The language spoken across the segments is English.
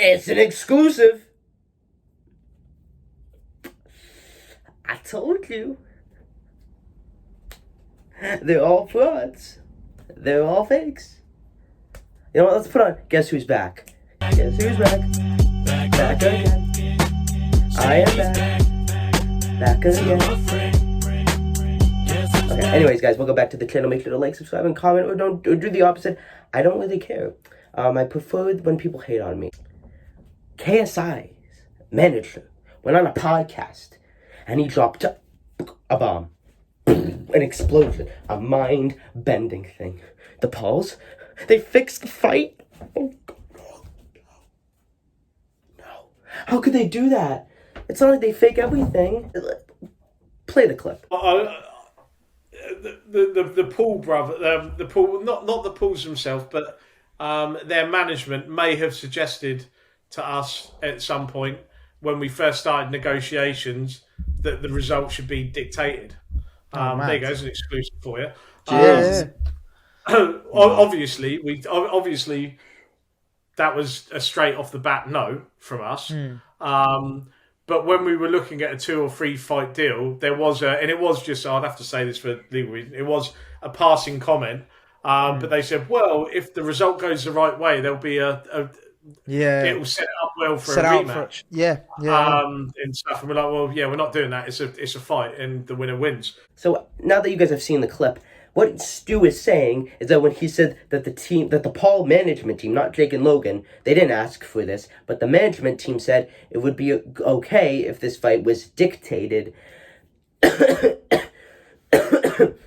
It's an exclusive. I told you. They're all frauds. They're all fakes. You know what? Let's put on Guess Who's Back. Guess who's back? Back again. I am back. Back again. Okay, anyways, guys, welcome back to the channel. Make sure to like, subscribe, and comment, or do the opposite. I don't really care. I prefer when people hate on me. KSI's manager went on a podcast, and he dropped a bomb. An explosion. A mind-bending thing. The Pauls, they fixed the fight? Oh, no. How could they do that? It's not like they fake everything. Play the clip. The Paul brother, the Paul, not the Pauls themselves, but their management may have suggested to us at some point when we first started negotiations that the result should be dictated. There you go, there's an exclusive for you. Obviously, that was a straight off the bat no from us. But when we were looking at a 2 or 3 fight deal, there was and it was just, I'd have to say this for legal reasons, it was a passing comment. But they said, well, if the result goes the right way, there'll be it will set up well for a rematch. And stuff. And we're like, well, yeah, we're not doing that. It's a fight, and the winner wins. So now that you guys have seen the clip, what Stu is saying is that when he said that the Paul management team, not Jake and Logan, they didn't ask for this, but the management team said it would be okay if this fight was dictated.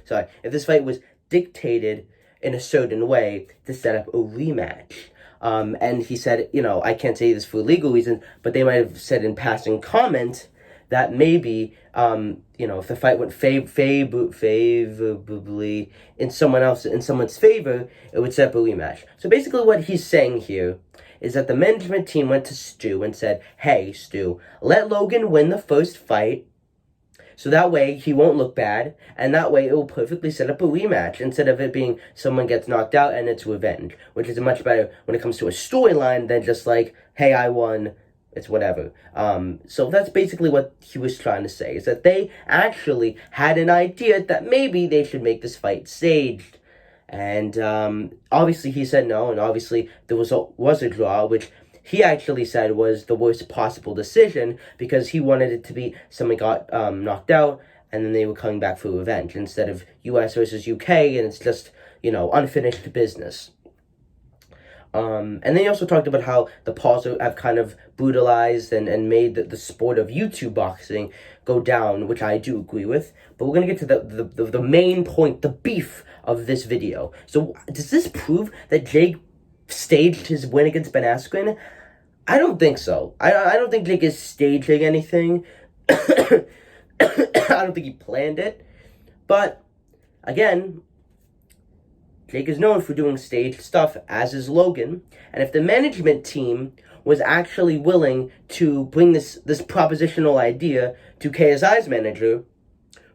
Sorry, if this fight was dictated in a certain way to set up a rematch. And he said, I can't say this for legal reasons, but they might have said in passing comment that maybe, if the fight went favorably in someone's favor, it would set up a rematch. So basically what he's saying here is that the management team went to Stu and said, hey, Stu, let Logan win the first fight, so that way he won't look bad, and that way it will perfectly set up a rematch instead of it being someone gets knocked out and it's revenge, which is much better when it comes to a storyline than just like, hey, I won, it's whatever. So that's basically what he was trying to say, is that they actually had an idea that maybe they should make this fight staged. And obviously he said no, and obviously the result was a draw, which he actually said was the worst possible decision because he wanted it to be someone got knocked out and then they were coming back for revenge instead of US versus UK, and it's just, unfinished business. And then he also talked about how the Pauls have kind of brutalized and made the sport of YouTube boxing go down, which I do agree with. But we're going to get to the main point, the beef of this video. So does this prove that Jake staged his win against Ben Askren? I don't think so. I don't think Jake is staging anything. I don't think he planned it. But, again, Jake is known for doing staged stuff, as is Logan. And if the management team was actually willing to bring this propositional idea to KSI's manager,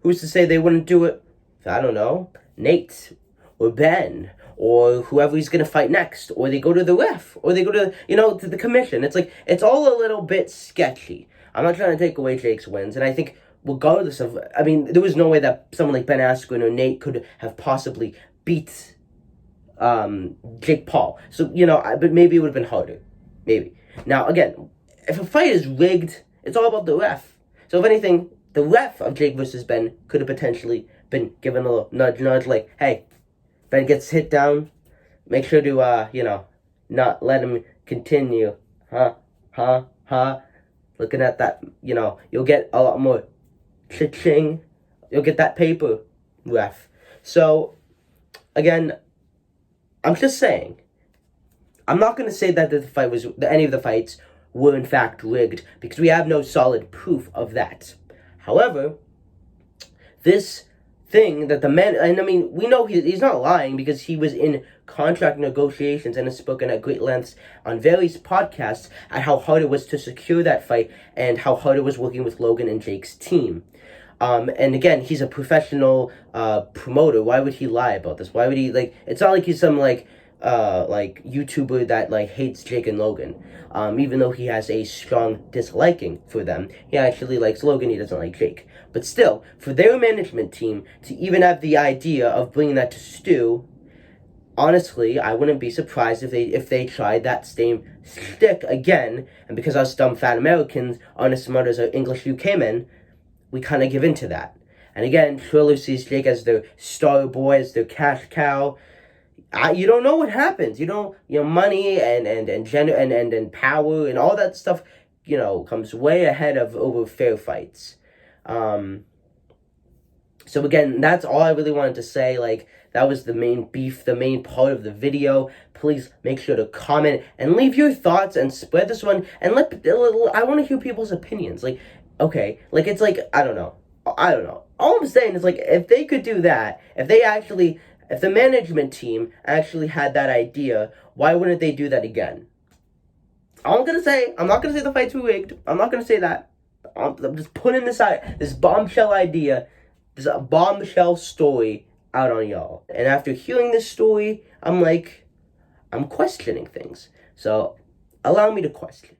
who's to say they wouldn't do it? I don't know, Nate or Ben or whoever he's going to fight next, or they go to the ref, or they go to, to the commission. It's like, it's all a little bit sketchy. I'm not trying to take away Jake's wins, and I think regardless of, there was no way that someone like Ben Askren or Nate could have possibly beat Jake Paul. So, but maybe it would have been harder. Maybe. Now, again, if a fight is rigged, it's all about the ref. So if anything, the ref of Jake versus Ben could have potentially been given a little nudge, like, hey, Ben gets hit down, make sure to, not let him continue. Looking at that, you'll get a lot more cha-ching. You'll get that paper, ref. So, again, I'm just saying, I'm not going to say that any of the fights were in fact rigged, because we have no solid proof of that. However, this thing that the man, and we know he's not lying because he was in contract negotiations and has spoken at great lengths on various podcasts at how hard it was to secure that fight and how hard it was working with Logan and Jake's team. And again, he's a professional promoter. Why would he lie about this? Why would he, it's not like he's some, like YouTuber that like hates Jake and Logan. Even though he has a strong disliking for them, he actually likes Logan. He doesn't like Jake. But still, for their management team to even have the idea of bringing that to Stu, honestly, I wouldn't be surprised if they tried that same stick again. And because us dumb fat Americans aren't as smart as our English UK men, we kind of give in to that. And again, Triller sees Jake as their star boy, as their cash cow. You don't know what happens. Money and gender and power and all that stuff, comes way ahead of over fair fights. So again, that's all I really wanted to say. Like, that was the main beef, the main part of the video. Please make sure to comment and leave your thoughts and spread this one. And I want to hear people's opinions. Like, okay, like it's like I don't know. All I'm saying is, like, if they could do that, if the management team actually had that idea, why wouldn't they do that again? All I'm gonna say, I'm not gonna say the fights were rigged. I'm not gonna say that. I'm just putting this bombshell idea, this bombshell story out on y'all. And after hearing this story, I'm questioning things. So allow me to question.